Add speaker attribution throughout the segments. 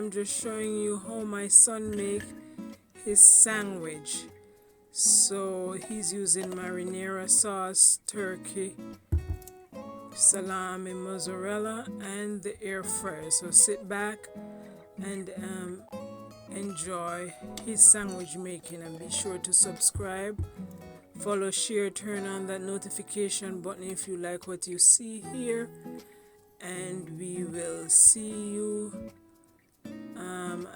Speaker 1: I'm just showing you how my son make his sandwich. So he's using marinara sauce, turkey, salami, mozzarella, and the air fryer. So sit back and enjoy his sandwich making, and be sure to subscribe, follow, share, turn on that notification button if you like what you see here, and we will see you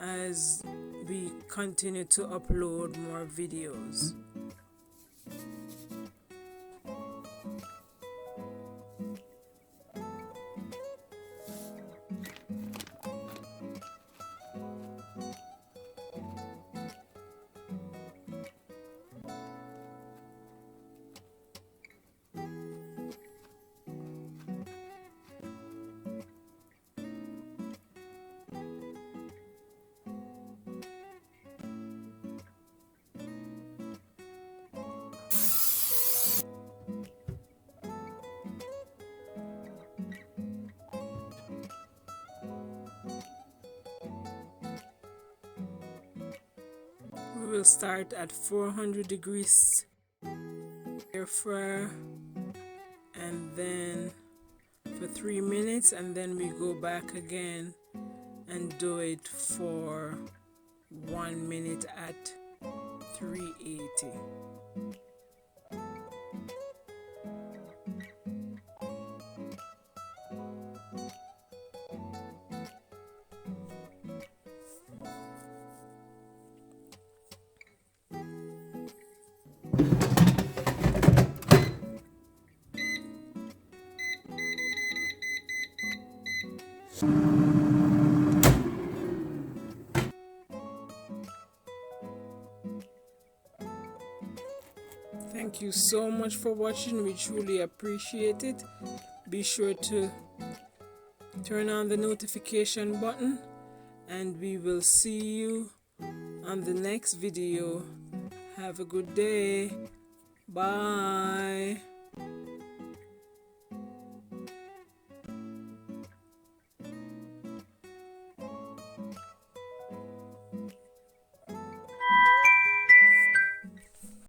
Speaker 1: as we continue to upload more videos. We will start at 400 degrees air fryer, and then for 3 minutes, and then we go back again and do it for 1 minute at 380. Thank you so much for watching. We truly appreciate it. Be sure to turn on the notification button, and we will see you on the next video. Have a good day. Bye.